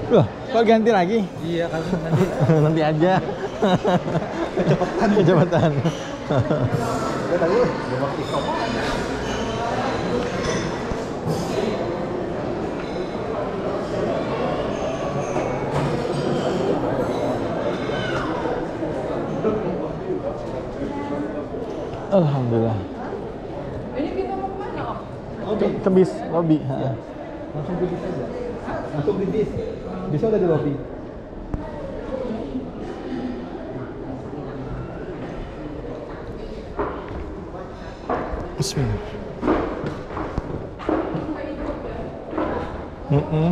Loh, kok ganti lagi? Iya kan nanti Nanti aja. Kecepatan. Alhamdulillah. Ini kita mau kemana, Om? Ke bis, lobby. langsung ke bis aja. Langsung di bis. Bisa udah di lobby. Bismillah. Mm-mm.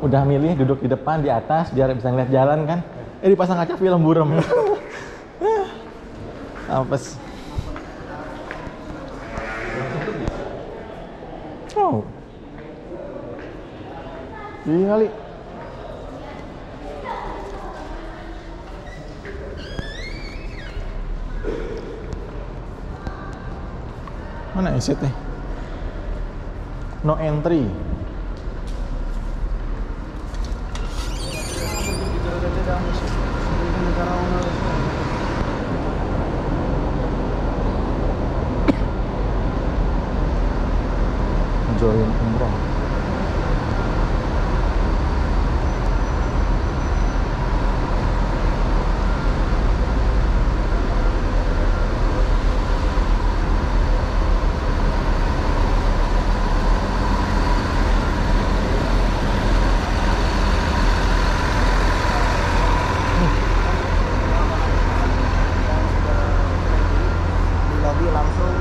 Udah milih duduk di depan di atas biar bisa ngeliat jalan kan? Dipasang kaca film buram. Apes. Oh. Iya kali. Mana exit-nya? No entry. Join umroh. Di lobby langsung.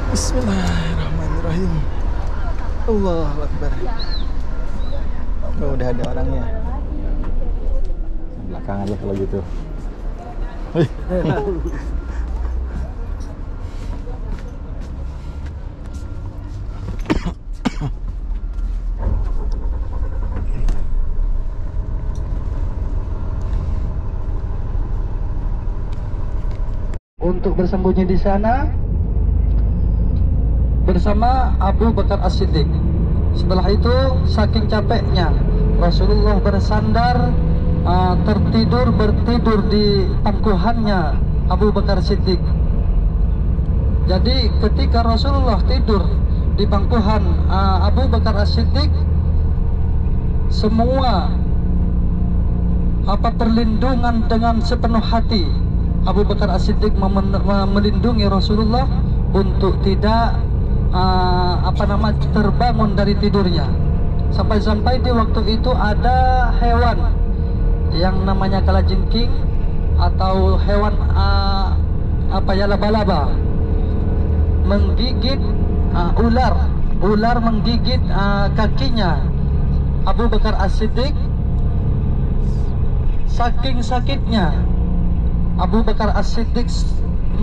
Bismillahirrahmanirrahim. Allahu Akbar. Oh, udah ada orangnya. Belakang aja kalau gitu. Untuk bersembunyi di sana bersama Abu Bakar As-Siddiq. Setelah itu saking capeknya Rasulullah bersandar bertidur di pangkuhannya Abu Bakar Siddiq. Jadi ketika Rasulullah tidur di pangkuhan Abu Bakar As-Siddiq, semua perlindungan dengan sepenuh hati. Abu Bakar As-Siddiq melindungi Rasulullah untuk tidak terbangun dari tidurnya. Sampai-sampai di waktu itu ada hewan yang namanya kalajengking atau hewan laba-laba menggigit ular menggigit kakinya Abu Bakar As-Siddiq. Saking sakitnya Abu Bakar As-Siddiq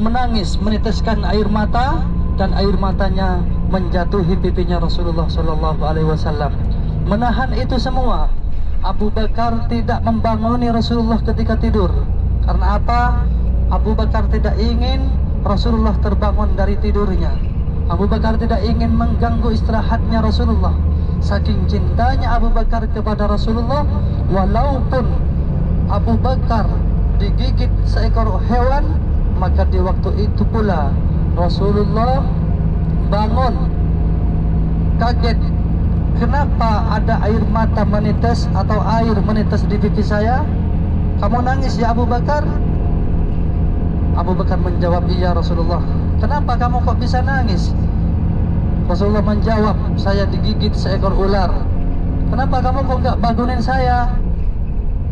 menangis, meneteskan air mata, dan air matanya menjatuhi pipinya Rasulullah Shallallahu Alaihi Wasallam. Menahan itu semua, Abu Bakar tidak membanguni Rasulullah ketika tidur. Karena apa? Abu Bakar tidak ingin Rasulullah terbangun dari tidurnya. Abu Bakar tidak ingin mengganggu istirahatnya Rasulullah. Saking cintanya Abu Bakar kepada Rasulullah, walaupun Abu Bakar digigit seekor hewan, maka di waktu itu pula Rasulullah bangun kaget. Kenapa ada air mata menetes atau air menetes di pipi saya? Kamu nangis ya Abu Bakar? Abu Bakar menjawab, iya Rasulullah. Kenapa kamu kok bisa nangis? Rasulullah menjawab, saya digigit seekor ular. Kenapa kamu kok nggak bangunin saya?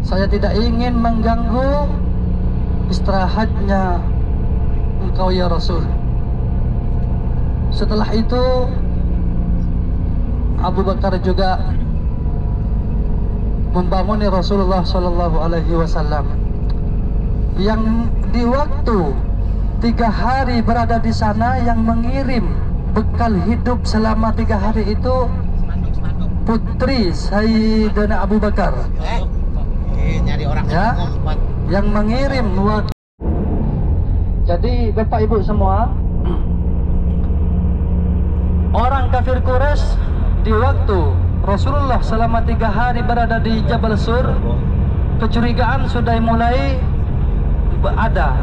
Saya tidak ingin mengganggu istirahatnya engkau ya Rasul. Setelah itu Abu Bakar juga membanguni Rasulullah Shallallahu Alaihi Wasallam. Yang di waktu 3 hari berada di sana, yang mengirim bekal hidup selama 3 hari itu putri Sayyidina Abu Bakar. Nyari orang Ya, yang mengirim. Jadi Bapak Ibu semua, orang kafir Quraisy di waktu Rasulullah selama 3 hari berada di Jabal Sur, kecurigaan sudah mulai ada.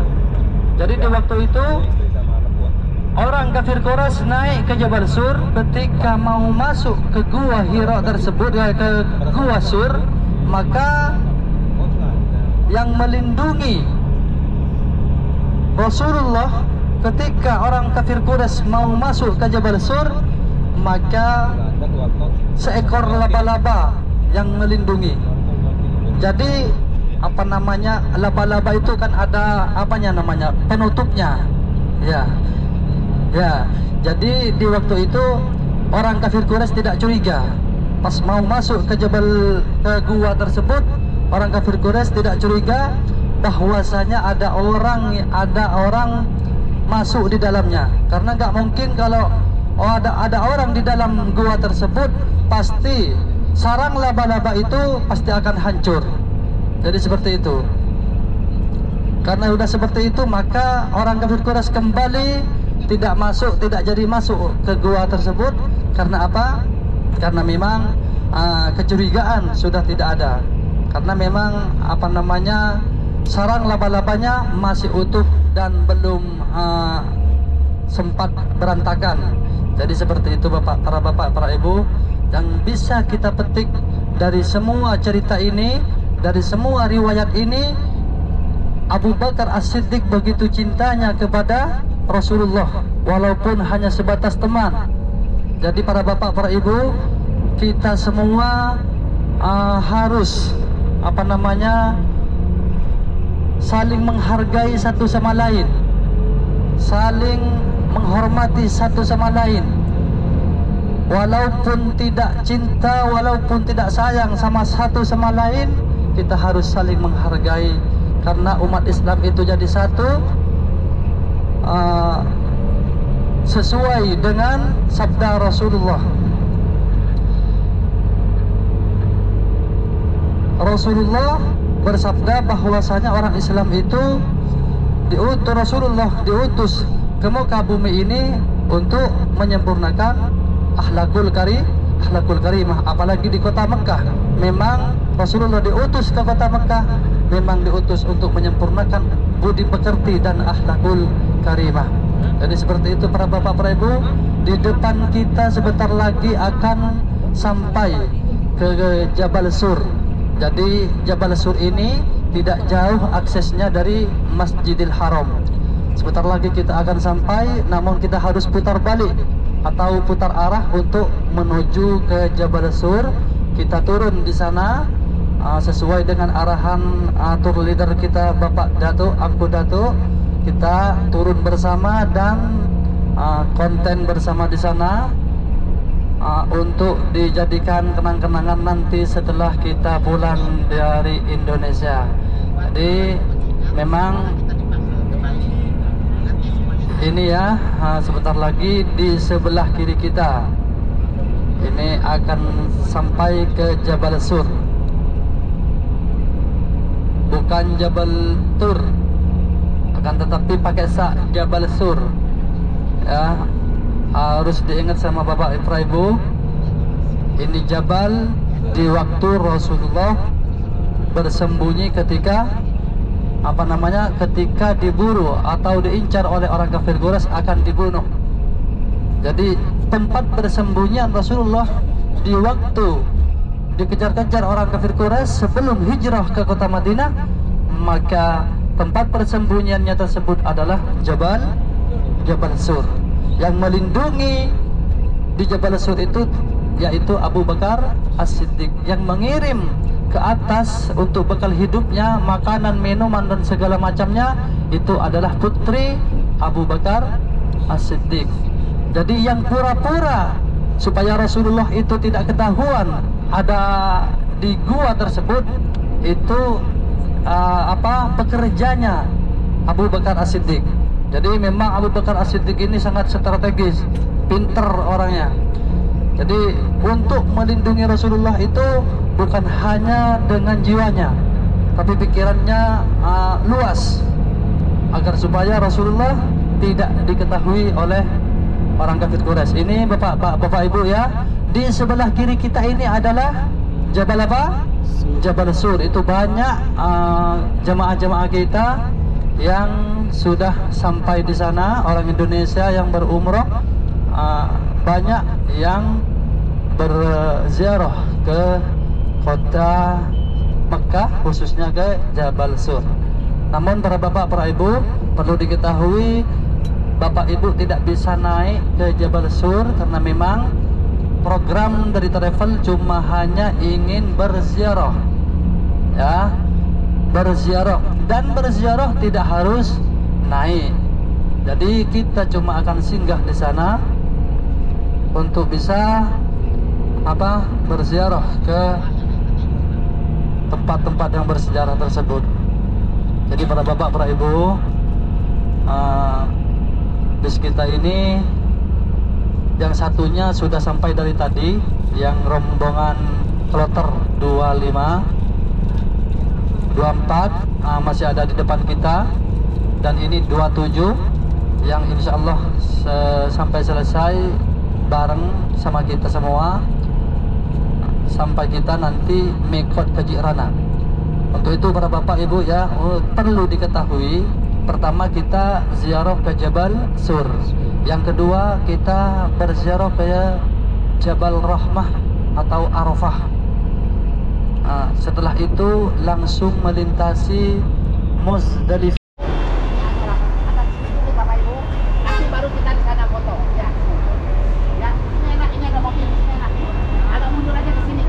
Jadi di waktu itu orang kafir Quraisy naik ke Jabal Sur. Ketika mau masuk ke gua Hira tersebut, ke gua Sur, maka yang melindungi Rasulullah ketika orang kafir Quraisy mau masuk ke Jabal Sur, maka seekor laba-laba yang melindungi. Jadi apa namanya, laba-laba itu kan ada apanya namanya, penutupnya. Ya. Ya. Jadi di waktu itu orang kafir Quraisy tidak curiga. Pas mau masuk ke gua tersebut, orang kafir Quraisy tidak curiga bahwasanya ada orang masuk di dalamnya. Karena nggak mungkin kalau ada orang di dalam gua tersebut, pasti sarang laba-laba itu pasti akan hancur. Jadi seperti itu. Karena sudah seperti itu, maka orang kafir Quraisy kembali tidak jadi masuk ke gua tersebut. Karena apa? Karena memang kecurigaan sudah tidak ada. Karena memang apa namanya, sarang laba-labanya masih utuh dan belum sempat berantakan. Jadi seperti itu para bapak, para ibu, yang bisa kita petik dari semua cerita ini, dari semua riwayat ini. Abu Bakar As-Siddiq begitu cintanya kepada Rasulullah, walaupun hanya sebatas teman. Jadi para bapak, para ibu, kita semua harus apa namanya, saling menghargai satu sama lain, saling menghormati satu sama lain. Walaupun tidak cinta, walaupun tidak sayang sama satu sama lain, kita harus saling menghargai. Karena umat Islam itu jadi satu, sesuai dengan sabda Rasulullah. Rasulullah bersabda bahwasanya orang Islam itu Rasulullah diutus ke muka bumi ini untuk menyempurnakan akhlakul karimah, apalagi di kota Mekah. Memang Rasulullah diutus ke kota Mekah, memang diutus untuk menyempurnakan budi pekerti dan akhlakul karimah. Jadi seperti itu para bapak, para ibu. Di depan kita sebentar lagi akan sampai ke Jabal Sur. Jadi Jabal Sur ini tidak jauh aksesnya dari Masjidil Haram. Sebentar lagi kita akan sampai, namun kita harus putar balik atau putar arah untuk menuju ke Jabal Sur. Kita turun di sana sesuai dengan arahan tour leader kita, Bapak Datuk, Angku Datuk. Kita turun bersama dan konten bersama di sana untuk dijadikan kenang-kenangan nanti setelah kita pulang dari Indonesia. Jadi memang ini ya, sebentar lagi di sebelah kiri kita ini akan sampai ke Jabal Sur, bukan Jabal Tur, akan tetapi pakai Jabal Sur ya. Harus diingat sama bapak ibu, ini jabal di waktu Rasulullah bersembunyi ketika apa namanya, ketika diburu atau diincar oleh orang kafir Quraisy akan dibunuh. Jadi tempat bersembunyian Rasulullah di waktu dikejar-kejar orang kafir Quraisy sebelum hijrah ke kota Madinah, maka tempat persembunyiannya tersebut adalah Jabal Sur. Yang melindungi di Jabal Sur itu yaitu Abu Bakar As-Siddiq, yang mengirim ke atas untuk bekal hidupnya, makanan, minuman dan segala macamnya itu adalah putri Abu Bakar As-Siddiq. Jadi yang pura-pura supaya Rasulullah itu tidak ketahuan ada di gua tersebut itu pekerjanya Abu Bakar As-Siddiq. Jadi memang Abu Bakar As-Siddiq ini sangat strategis, pinter orangnya. Jadi untuk melindungi Rasulullah itu bukan hanya dengan jiwanya, tapi pikirannya luas, agar supaya Rasulullah tidak diketahui oleh orang kafir Quraisy. Ini Bapak Ibu ya, di sebelah kiri kita ini adalah Jabal apa? Jabal Sur. Itu banyak jamaah-jamaah kita yang sudah sampai di sana, orang Indonesia yang berumrah, banyak yang berziarah ke kota Mekah, khususnya ke Jabal Sur. Namun para bapak, para ibu, perlu diketahui bapak ibu tidak bisa naik ke Jabal Sur karena memang program dari travel cuma hanya ingin berziarah, ya, berziarah, dan berziarah tidak harus naik. Jadi kita cuma akan singgah di sana untuk bisa berziarah ke tempat-tempat yang bersejarah tersebut. Jadi para bapak, para ibu, bis kita ini yang satunya sudah sampai dari tadi, yang rombongan kloter 25, 24 masih ada di depan kita, dan ini 27 yang insya Allah sampai selesai bareng sama kita semua sampai kita nanti mikot ke Jirana. Untuk itu para bapak ibu ya, perlu diketahui, pertama kita ziarah ke Jabal Sur, yang kedua kita berziarah ke Jabal Rahmah atau Arafah. Setelah itu langsung melintasi Muzdalifah. Bapak Ibu, nanti baru kita di sana foto. Ya, ya, ini enak, ini ada mobil, ini enak. Agak mundur aja ke sini.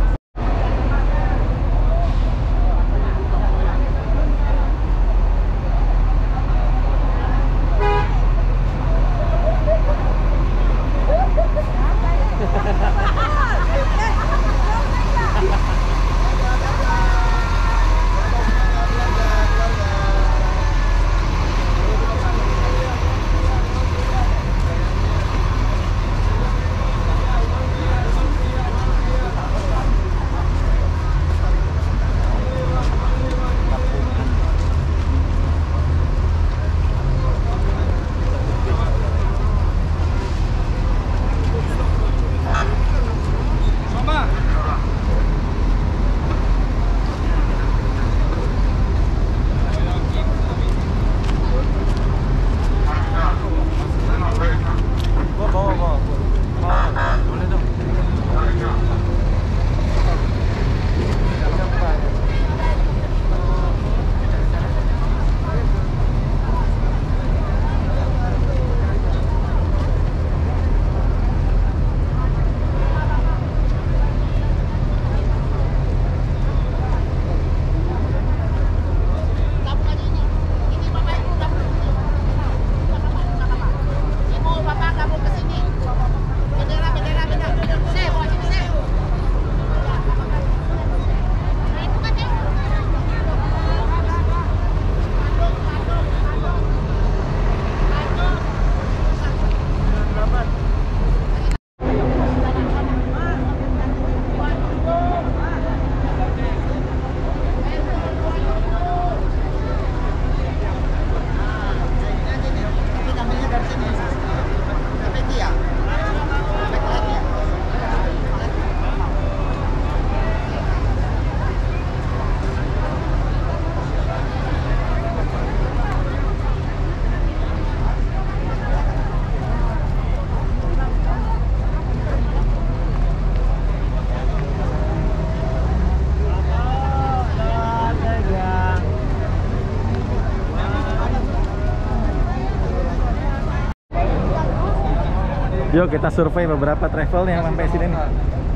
Yuk kita survei beberapa travel yang sampai sini nih.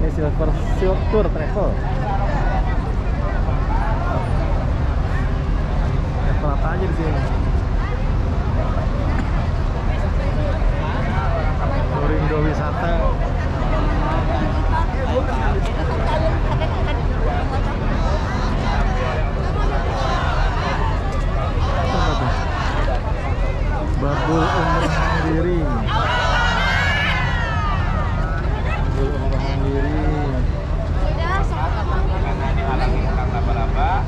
Ini Silver Tour Travel. Travel apa aja di sini? Turindo Wisata. Babul umroh mandiri. Babul umroh mandiri. Karena dihalangi orang laba-laba.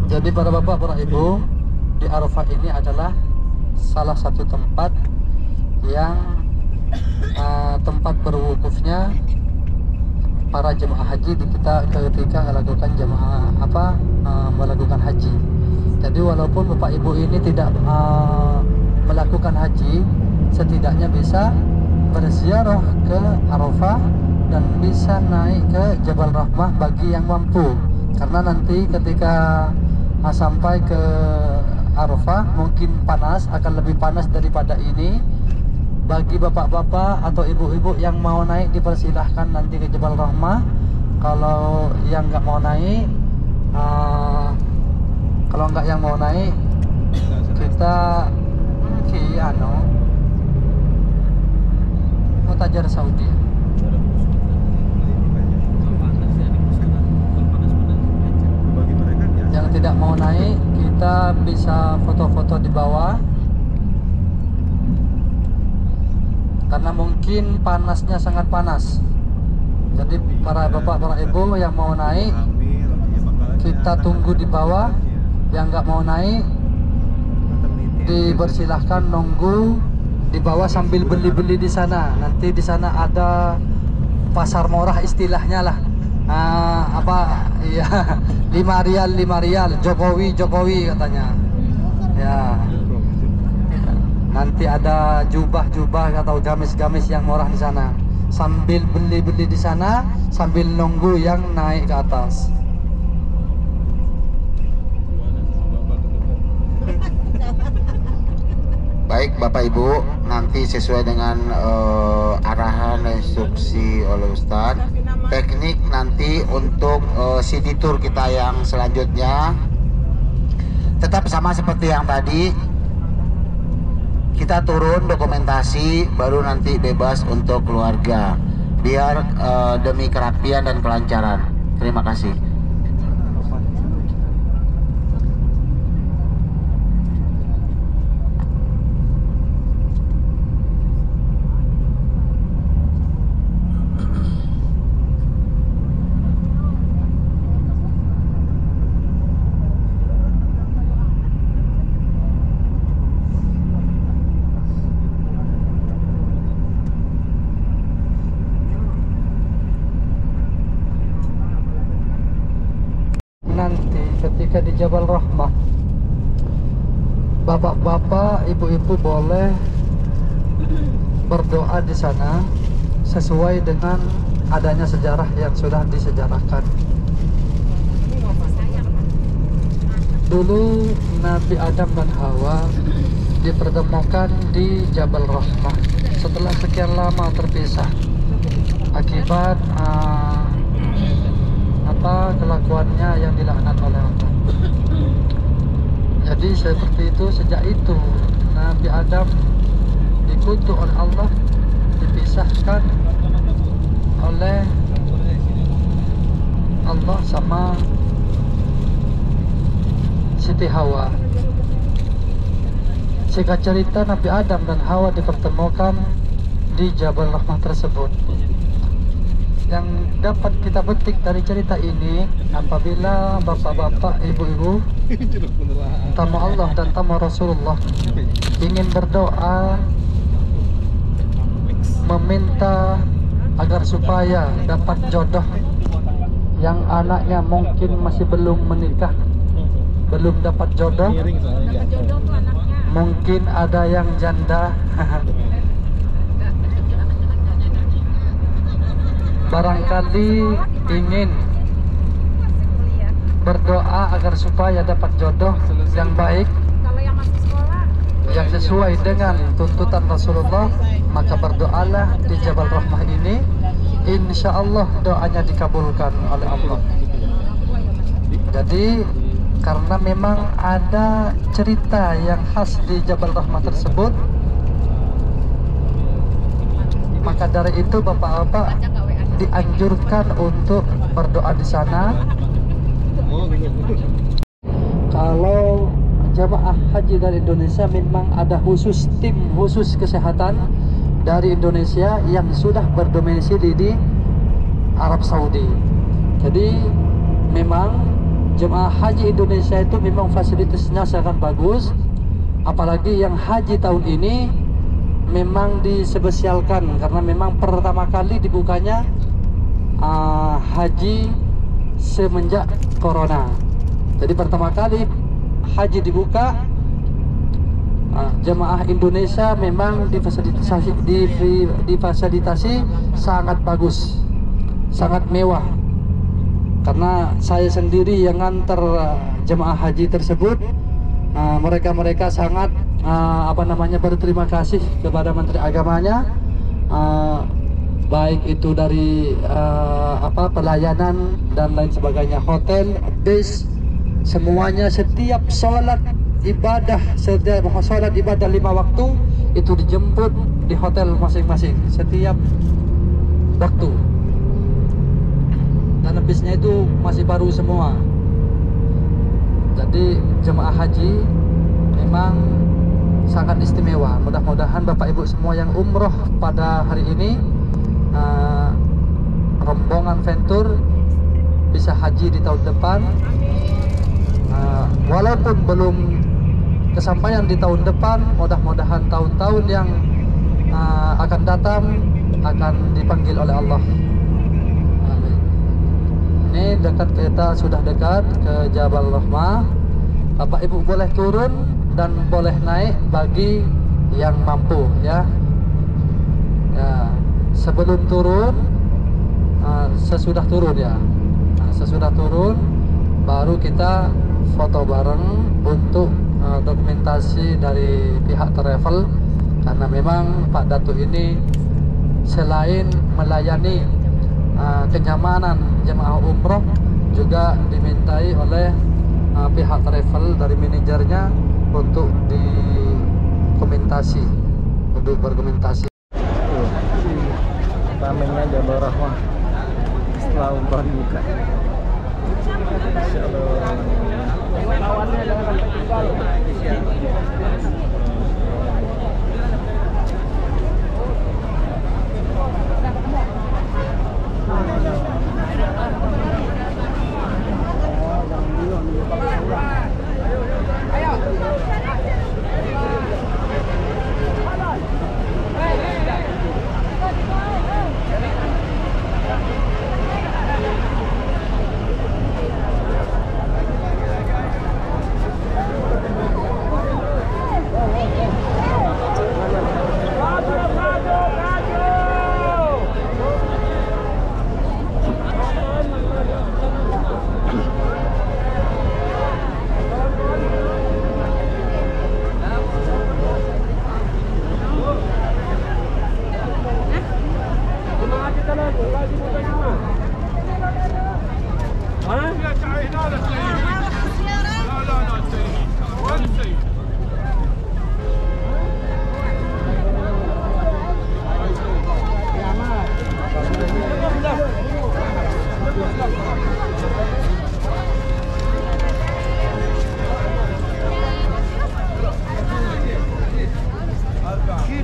Jadi para bapak, para ibu, di Arafah ini adalah salah satu tempat yang tempat berwukufnya para jemaah haji ketika melakukan melakukan haji. Jadi walaupun bapak ibu ini tidak melakukan haji, setidaknya bisa berziarah ke Arafah dan bisa naik ke Jabal Rahmah bagi yang mampu. Karena nanti ketika sampai ke Arafah mungkin panas, akan lebih panas daripada ini. Bagi bapak-bapak atau ibu-ibu yang mau naik dipersilahkan nanti ke Jabal Rahmah. Kalau yang nggak mau naik, kita Mutajar Saudi. Yang tidak mau naik, kita bisa foto-foto di bawah. Karena mungkin panasnya sangat panas. Jadi para bapak, para ibu yang mau naik, kita tunggu di bawah. Yang nggak mau naik, dipersilahkan nunggu di bawah sambil beli-beli di sana. Nanti di sana ada pasar murah istilahnya lah. 5 rial Jokowi katanya ya. Nanti ada jubah atau gamis yang murah di sana, sambil beli di sana sambil nunggu yang naik ke atas. Baik Bapak Ibu, nanti sesuai dengan arahan instruksi oleh Ustadz, teknik nanti untuk CD tour kita yang selanjutnya tetap sama seperti yang tadi. Kita turun dokumentasi, baru nanti bebas untuk keluarga, biar demi kerapian dan kelancaran. Terima kasih. ketika di Jabal Rahmah, bapak-bapak, ibu-ibu boleh berdoa di sana sesuai dengan adanya sejarah yang sudah disejarahkan. Dulu Nabi Adam dan Hawa dipertemukan di Jabal Rahmah setelah sekian lama terpisah akibat kelakuannya yang dilaknat oleh Allah. Jadi seperti itu, sejak itu Nabi Adam dikutuk oleh Allah, dipisahkan oleh Allah sama Siti Hawa. Singkat cerita, Nabi Adam dan Hawa dipertemukan di Jabal Rahmah tersebut. Yang dapat kita petik dari cerita ini, apabila bapak-bapak, ibu-ibu, tamu Allah dan tamu Rasulullah ingin berdoa, meminta agar supaya dapat jodoh yang anaknya mungkin masih belum menikah, belum dapat jodoh, mungkin ada yang janda, barangkali ingin berdoa agar supaya dapat jodoh yang baik, yang sesuai dengan tuntutan Rasulullah, maka berdoalah di Jabal Rahmah ini. Insya Allah doanya dikabulkan oleh Allah. Jadi karena memang ada cerita yang khas di Jabal Rahmah tersebut, maka dari itu bapak-bapak dianjurkan untuk berdoa di sana. Kalau jamaah haji dari Indonesia memang ada tim khusus kesehatan dari Indonesia yang sudah berdomisili di Arab Saudi. Jadi memang jemaah haji Indonesia itu memang fasilitasnya sangat bagus. Apalagi yang haji tahun ini memang dispesialkan karena memang pertama kali dibukanya haji semenjak corona. Jadi pertama kali haji dibuka, jemaah Indonesia memang difasilitasi sangat bagus, sangat mewah. Karena saya sendiri yang nganter jemaah haji tersebut, mereka sangat berterima kasih kepada Menteri Agamanya, baik itu dari pelayanan dan lain sebagainya, hotel, bis, semuanya. Setiap sholat ibadah 5 waktu itu dijemput di hotel masing-masing setiap waktu, dan bisnya itu masih baru semua. Jadi jemaah haji memang sangat istimewa. Mudah-mudahan Bapak Ibu semua yang umroh pada hari ini, rombongan Ventur bisa haji di tahun depan. Walaupun belum kesampaian di tahun depan, mudah-mudahan tahun-tahun yang akan datang akan dipanggil oleh Allah. Amin. Ini dekat, kita sudah dekat ke Jabal Rahmah. Bapak Ibu boleh turun dan boleh naik bagi yang mampu, ya. Sebelum turun, sesudah turun, ya. Sesudah turun baru kita foto bareng untuk dokumentasi dari pihak travel, karena memang Pak Datuk ini selain melayani kenyamanan jemaah umroh, juga dimintai oleh pihak travel dari manajernya untuk berkomentasi. Ramennya Jabal Rahmah setelah umroh dibuka.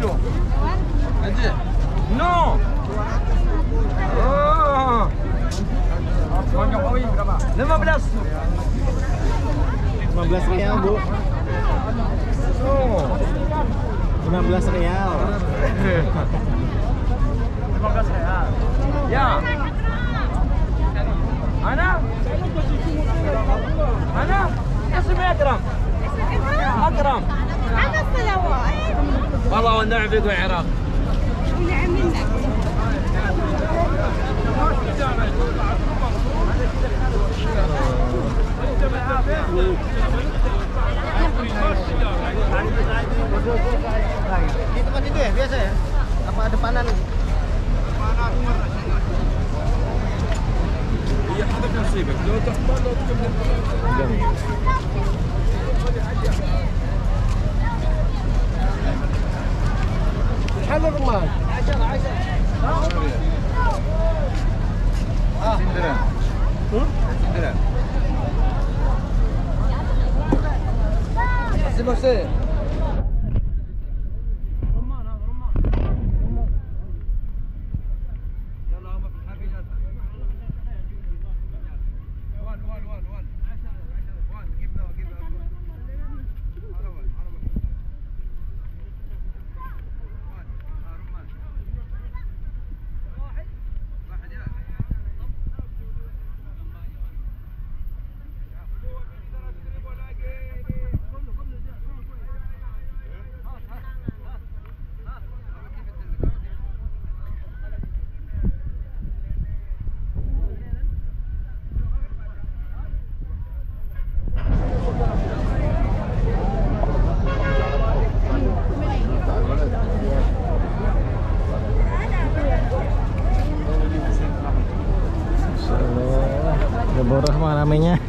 kilo. Aja. No. Oh. Bang Jokowi berapa? 15. 15 rial, Bu. Oh. 15 rial. 15 real. Ya. Ana? Ana? اسمي اكرم. اكرم. أنا الصلوات. والله والنعم فيك العراق. ونعم منك. Di tempat itu ya biasa ya? Apa depanan? هي حسب نصيبك لو تحمل لو تجيب شحال الرمان؟ 10 درهم. درهم. Masih. Borah mah namanya.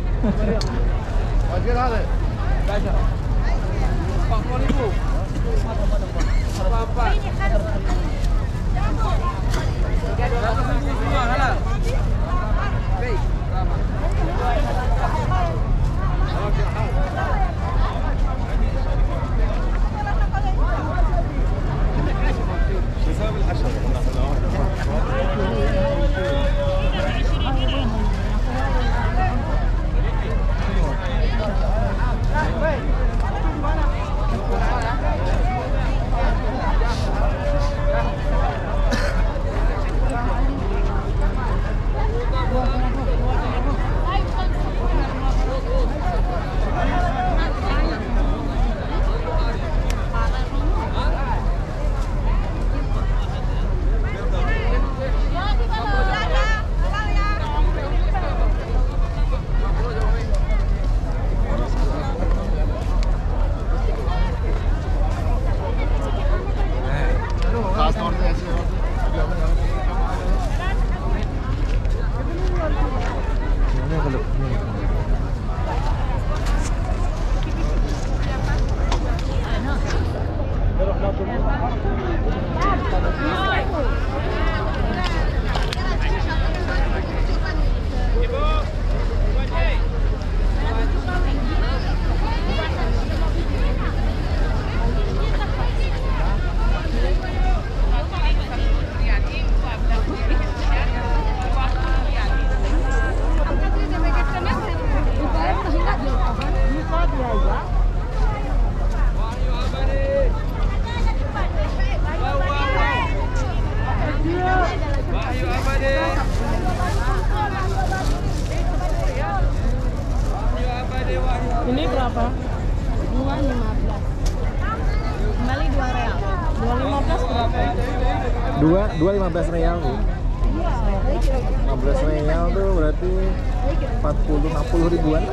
Ini berapa? 2.15. Kembali 2 real. 2.15 berapa? 2 15 real, Bu. 15 real tuh berarti 40-60 ribuan.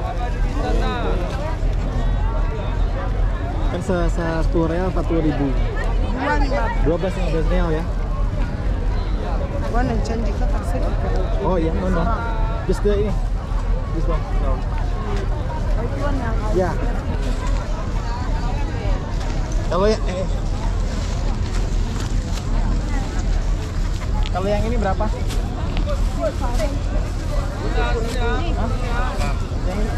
Kan 1 real 40 ribu. 12-15 real ya. Wannan canji ka taksi. Oh iya, no. Just the ini. This one. No. Ya. Kalau kalau yang ini berapa? Hah? Yang ini?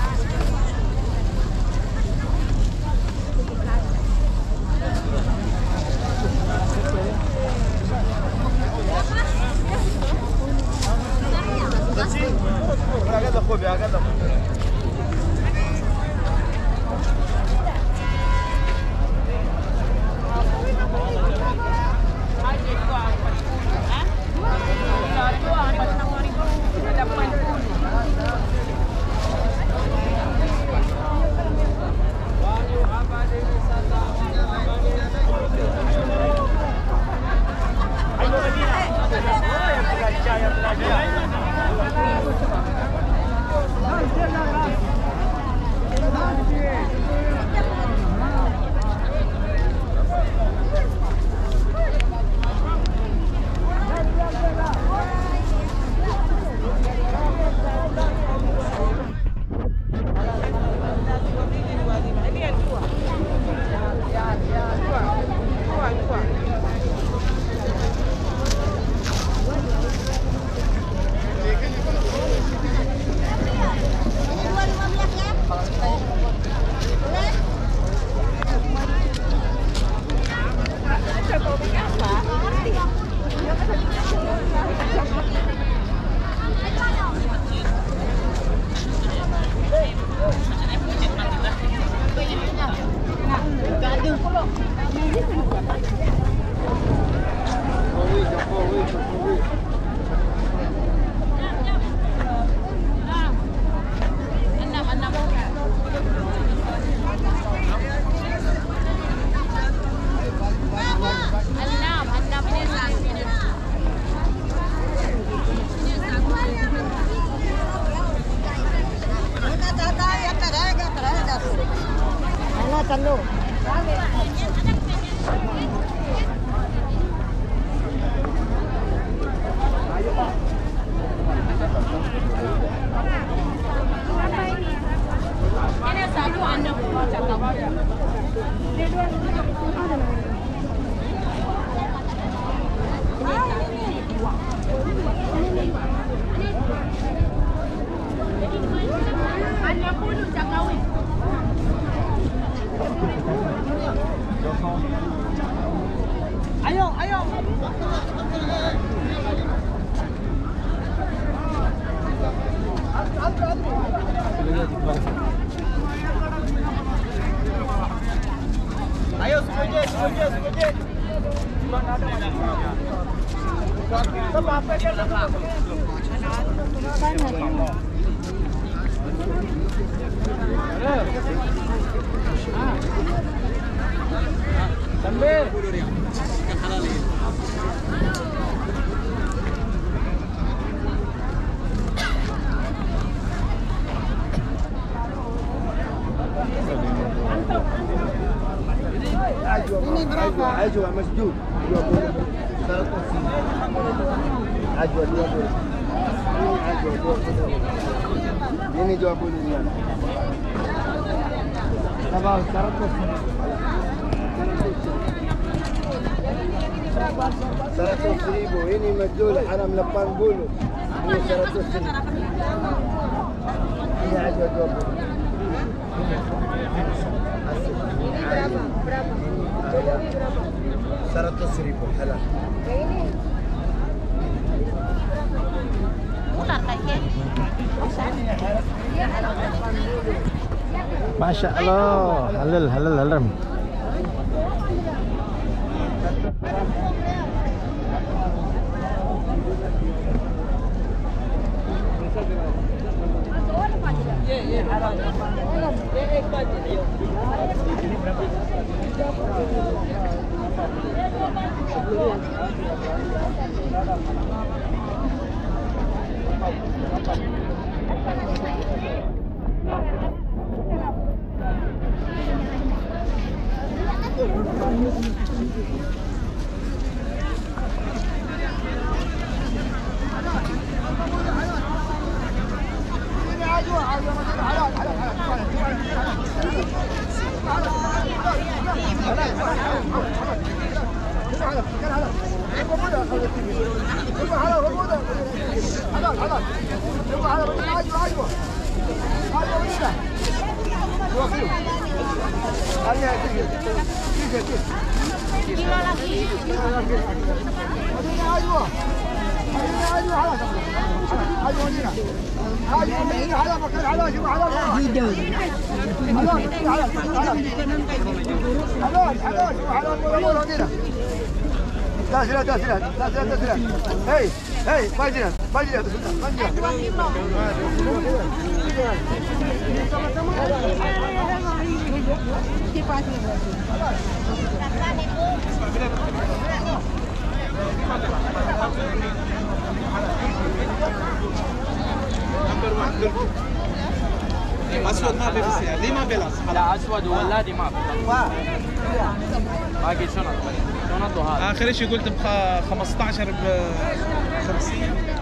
Ayo sekejap. Ini berapa? Ajwa masjid 20. 100. Ajwa 20. Ini ajwa 20. Ini 20 rial. Tambah 100. 100.000. Ini majul haram 80. Ini 100.000. Ini ajwa 20. Berapa? 100.000 halal. Masya Allah, halal. Kilo lagi. Hei, bajiran. اسود ما في بس دي ما في لا اسود ولا دي ما في باقي شنطه هذا اخر شيء قلت ب 15 ب 50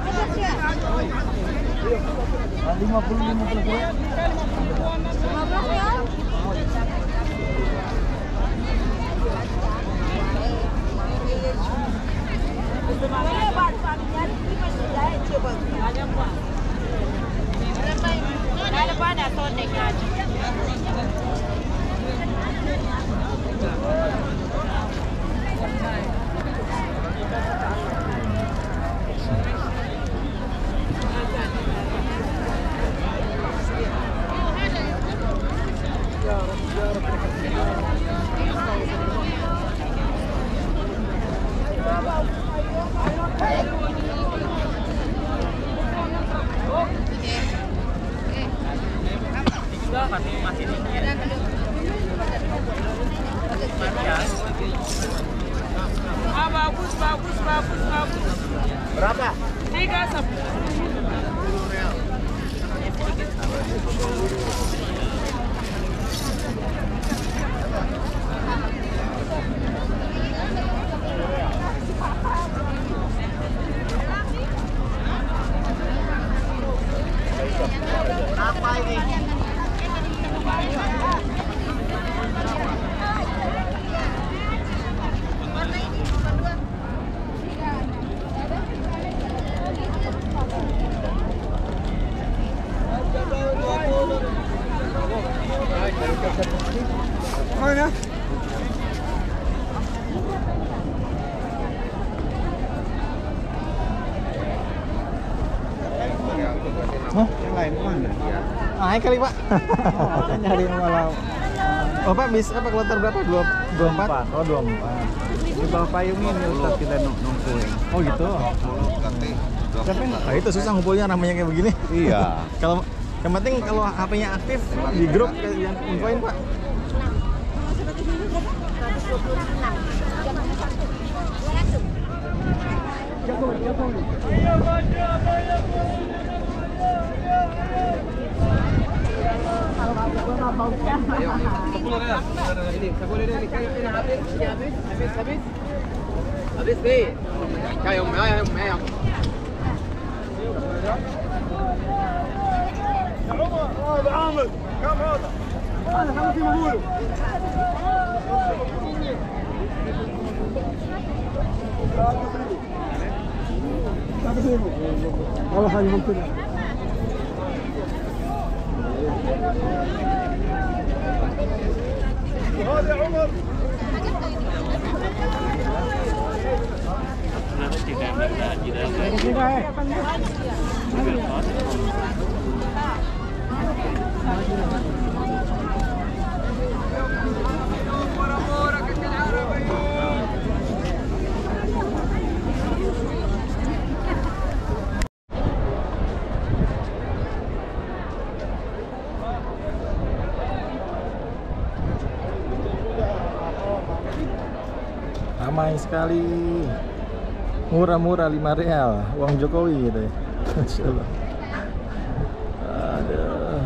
Bagus. Berapa? 3 Apa ini? Naik kali Pak. Nyari malah. Oh Pak, bis apa kloter berapa? 24? Oh 24. Di bawah payung ini Ustaz kita nongkrong. Oh gitu. Tapi itu susah ngumpulnya namanya kayak begini. Iya. Kalau yang penting kalau HP-nya aktif di grup yang infoin Pak. Ramai sekali, murah-murah 5 real, uang Jokowi gitu ya. Masya Allah. Aduh.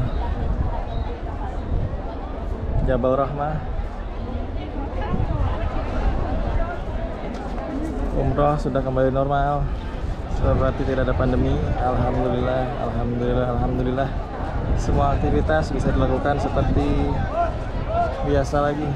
Jabal Rahmah. Umroh sudah kembali normal, seperti tidak ada pandemi. Alhamdulillah, alhamdulillah, alhamdulillah. Semua aktivitas bisa dilakukan seperti biasa lagi.